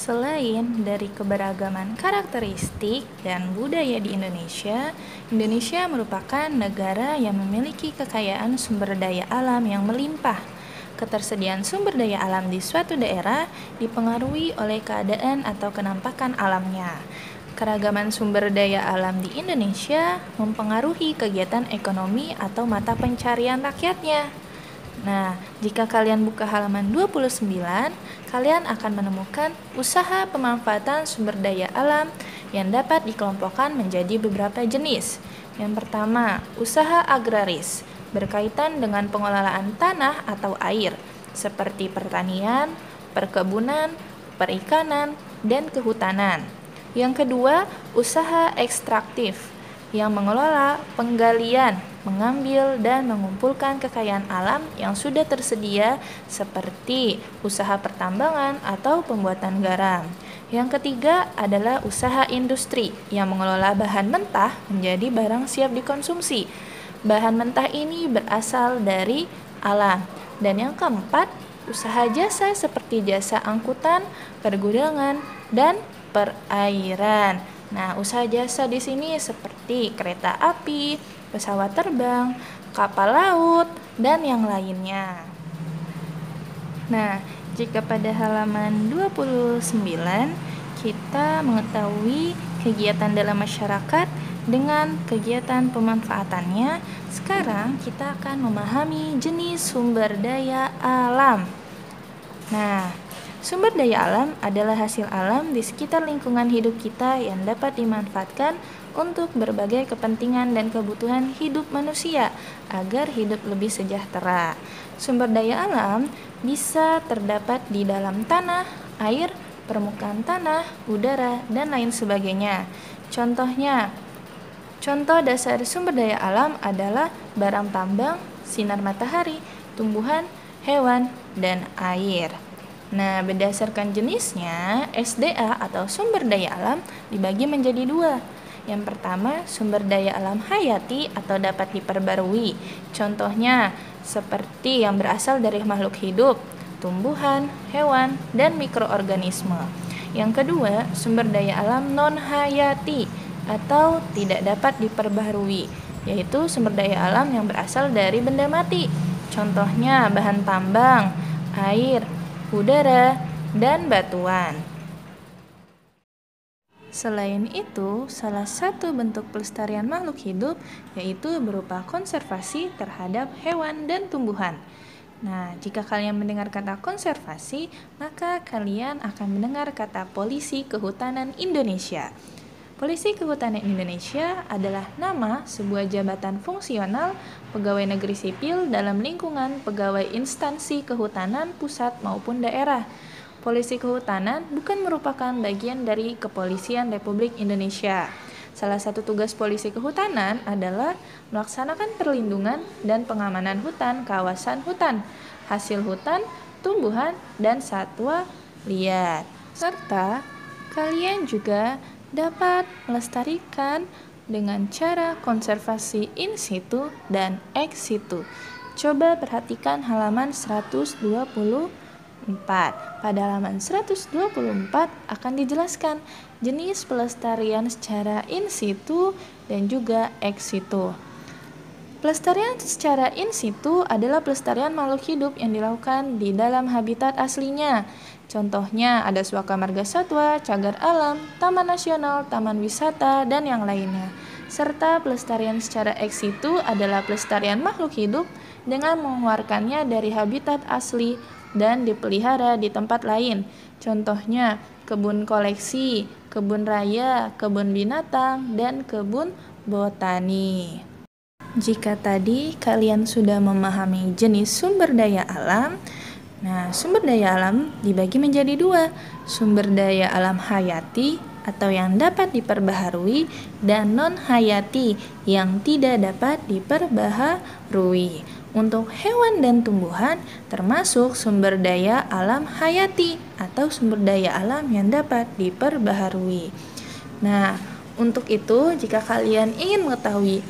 Selain dari keberagaman karakteristik dan budaya di Indonesia, Indonesia merupakan negara yang memiliki kekayaan sumber daya alam yang melimpah. Ketersediaan sumber daya alam di suatu daerah dipengaruhi oleh keadaan atau kenampakan alamnya. Keragaman sumber daya alam di Indonesia mempengaruhi kegiatan ekonomi atau mata pencarian rakyatnya. Nah, jika kalian buka halaman 29, kalian akan menemukan usaha pemanfaatan sumber daya alam yang dapat dikelompokkan menjadi beberapa jenis. Yang pertama, usaha agraris, berkaitan dengan pengelolaan tanah atau air, seperti pertanian, perkebunan, perikanan, dan kehutanan. Yang kedua, usaha ekstraktif, yang mengelola penggalian, mengambil dan mengumpulkan kekayaan alam yang sudah tersedia seperti usaha pertambangan atau pembuatan garam. Yang ketiga adalah usaha industri yang mengelola bahan mentah menjadi barang siap dikonsumsi. Bahan mentah ini berasal dari alam. Dan yang keempat, usaha jasa seperti jasa angkutan, pergudangan, dan perairan. Nah, usaha jasa di sini seperti kereta api, pesawat terbang, kapal laut, dan yang lainnya. Nah, jika pada halaman 29 kita mengetahui kegiatan dalam masyarakat dengan kegiatan pemanfaatannya, sekarang kita akan memahami jenis sumber daya alam. Nah, sumber daya alam adalah hasil alam di sekitar lingkungan hidup kita yang dapat dimanfaatkan untuk berbagai kepentingan dan kebutuhan hidup manusia agar hidup lebih sejahtera. Sumber daya alam bisa terdapat di dalam tanah, air, permukaan tanah, udara, dan lain sebagainya. Contoh dasar sumber daya alam adalah barang tambang, sinar matahari, tumbuhan, hewan, dan air. Nah, berdasarkan jenisnya, SDA atau sumber daya alam dibagi menjadi dua. Yang pertama, sumber daya alam hayati atau dapat diperbarui. Contohnya, seperti yang berasal dari makhluk hidup, tumbuhan, hewan, dan mikroorganisme. Yang kedua, sumber daya alam non-hayati atau tidak dapat diperbarui, yaitu sumber daya alam yang berasal dari benda mati. Contohnya, bahan tambang, air, udara, dan batuan. Selain itu, salah satu bentuk pelestarian makhluk hidup yaitu berupa konservasi terhadap hewan dan tumbuhan. Nah, jika kalian mendengar kata konservasi, maka kalian akan mendengar kata Polisi Kehutanan Indonesia. Polisi Kehutanan Indonesia adalah nama sebuah jabatan fungsional pegawai negeri sipil dalam lingkungan pegawai instansi kehutanan pusat maupun daerah. Polisi Kehutanan bukan merupakan bagian dari Kepolisian Republik Indonesia. Salah satu tugas Polisi Kehutanan adalah melaksanakan perlindungan dan pengamanan hutan, kawasan hutan, hasil hutan, tumbuhan, dan satwa liar. Serta kalian juga dapat melestarikan dengan cara konservasi in situ dan ex situ. Coba perhatikan halaman 124. Pada halaman 124 akan dijelaskan jenis pelestarian secara in situ dan juga ex situ. Pelestarian secara in situ adalah pelestarian makhluk hidup yang dilakukan di dalam habitat aslinya. Contohnya ada suaka marga satwa, cagar alam, taman nasional, taman wisata, dan yang lainnya. Serta pelestarian secara ex situ adalah pelestarian makhluk hidup dengan mengeluarkannya dari habitat asli dan dipelihara di tempat lain. Contohnya kebun koleksi, kebun raya, kebun binatang, dan kebun botani. Jika tadi kalian sudah memahami jenis sumber daya alam, nah, sumber daya alam dibagi menjadi dua, sumber daya alam hayati atau yang dapat diperbaharui dan non-hayati yang tidak dapat diperbaharui. Untuk hewan dan tumbuhan termasuk sumber daya alam hayati atau sumber daya alam yang dapat diperbaharui. Nah, untuk itu jika kalian ingin mengetahui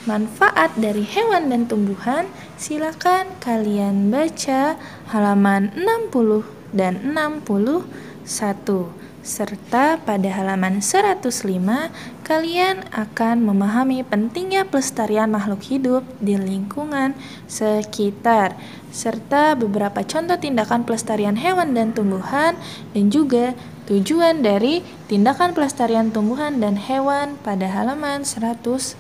manfaat dari hewan dan tumbuhan, silakan kalian baca halaman 62 dan 61. Serta pada halaman 105, kalian akan memahami pentingnya pelestarian makhluk hidup di lingkungan sekitar, serta beberapa contoh tindakan pelestarian hewan dan tumbuhan, dan juga tujuan dari tindakan pelestarian tumbuhan dan hewan pada halaman 105.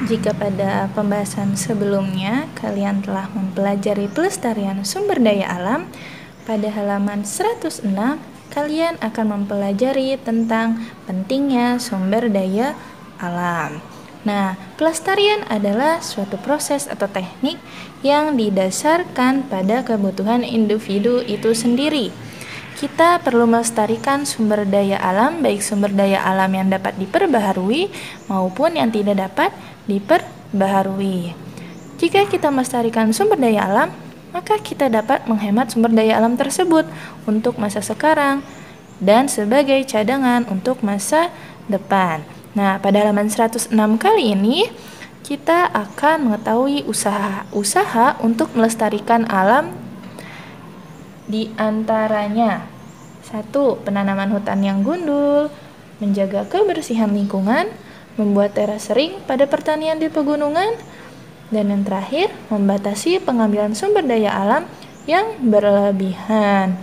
Jika pada pembahasan sebelumnya kalian telah mempelajari pelestarian sumber daya alam, pada halaman 106 kalian akan mempelajari tentang pentingnya sumber daya alam. Nah, pelestarian adalah suatu proses atau teknik yang didasarkan pada kebutuhan individu itu sendiri. Kita perlu melestarikan sumber daya alam, baik sumber daya alam yang dapat diperbaharui maupun yang tidak dapat diperbaharui. Jika kita melestarikan sumber daya alam, maka kita dapat menghemat sumber daya alam tersebut untuk masa sekarang dan sebagai cadangan untuk masa depan. Nah, pada halaman 106 kali ini kita akan mengetahui usaha-usaha untuk melestarikan alam, di antaranya 1. Penanaman hutan yang gundul, menjaga kebersihan lingkungan, membuat terasering pada pertanian di pegunungan, dan yang terakhir, membatasi pengambilan sumber daya alam yang berlebihan.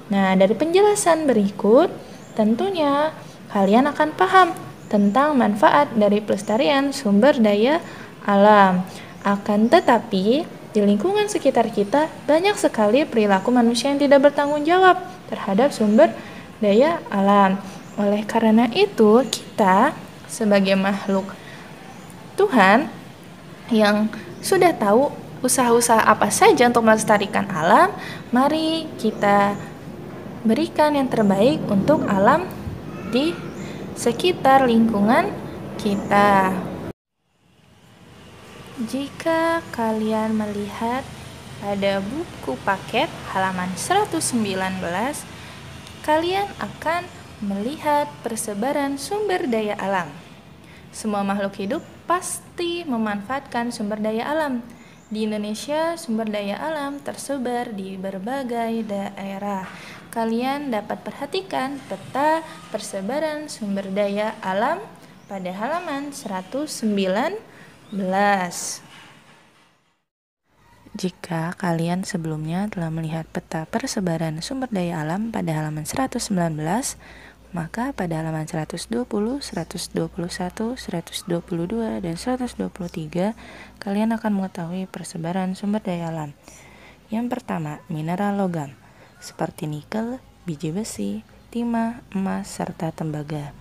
Nah, dari penjelasan berikut, tentunya kalian akan paham tentang manfaat dari pelestarian sumber daya alam. Akan tetapi, di lingkungan sekitar kita banyak sekali perilaku manusia yang tidak bertanggung jawab terhadap sumber daya alam. Oleh karena itu, kita sebagai makhluk Tuhan yang sudah tahu usaha-usaha apa saja untuk melestarikan alam, mari kita berikan yang terbaik untuk alam di sekitar lingkungan kita. Jika kalian melihat pada buku paket halaman 119, kalian akan melihat persebaran sumber daya alam. Semua makhluk hidup pasti memanfaatkan sumber daya alam. Di Indonesia, sumber daya alam tersebar di berbagai daerah. Kalian dapat perhatikan peta persebaran sumber daya alam pada halaman 119. Jika kalian sebelumnya telah melihat peta persebaran sumber daya alam pada halaman 119, maka pada halaman 120, 121, 122, dan 123, kalian akan mengetahui persebaran sumber daya alam. Yang pertama, mineral logam, seperti nikel, biji besi, timah, emas, serta tembaga.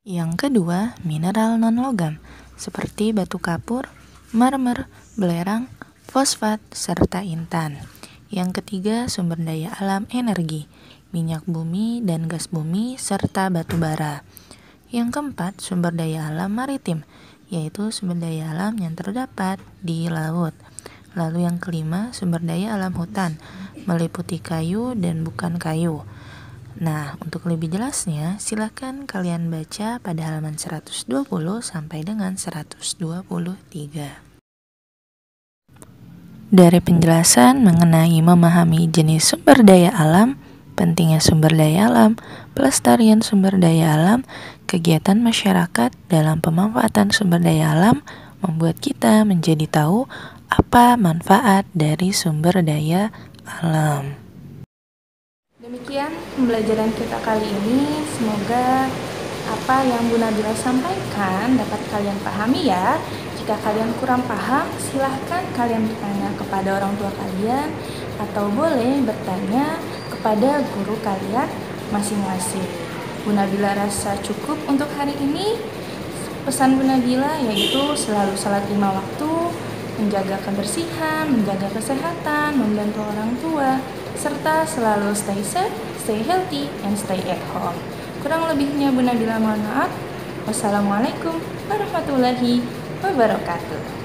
Yang kedua, mineral non-logam, seperti batu kapur, marmer, belerang, fosfat, serta intan. Yang ketiga, sumber daya alam energi, minyak bumi dan gas bumi, serta batu bara. Yang keempat, sumber daya alam maritim, yaitu sumber daya alam yang terdapat di laut. Lalu yang kelima, sumber daya alam hutan, meliputi kayu dan bukan kayu. Nah, untuk lebih jelasnya, silakan kalian baca pada halaman 120 sampai dengan 123. Dari penjelasan mengenai memahami jenis sumber daya alam, pentingnya sumber daya alam, pelestarian sumber daya alam, kegiatan masyarakat dalam pemanfaatan sumber daya alam, membuat kita menjadi tahu apa manfaat dari sumber daya alam. Demikian pembelajaran kita kali ini. Semoga apa yang Bu Nabila sampaikan dapat kalian pahami ya. Jika kalian kurang paham, silahkan kalian bertanya kepada orang tua kalian atau boleh bertanya kepada guru kalian masing-masing. Bu Nabila rasa cukup untuk hari ini. Pesan Bu Nabila yaitu selalu salat 5 waktu, menjaga kebersihan, menjaga kesehatan, membantu orang tua, serta selalu stay safe, stay healthy, and stay at home. Kurang lebihnya Bu Nabila mohon maaf. Wassalamualaikum warahmatullahi wabarakatuh.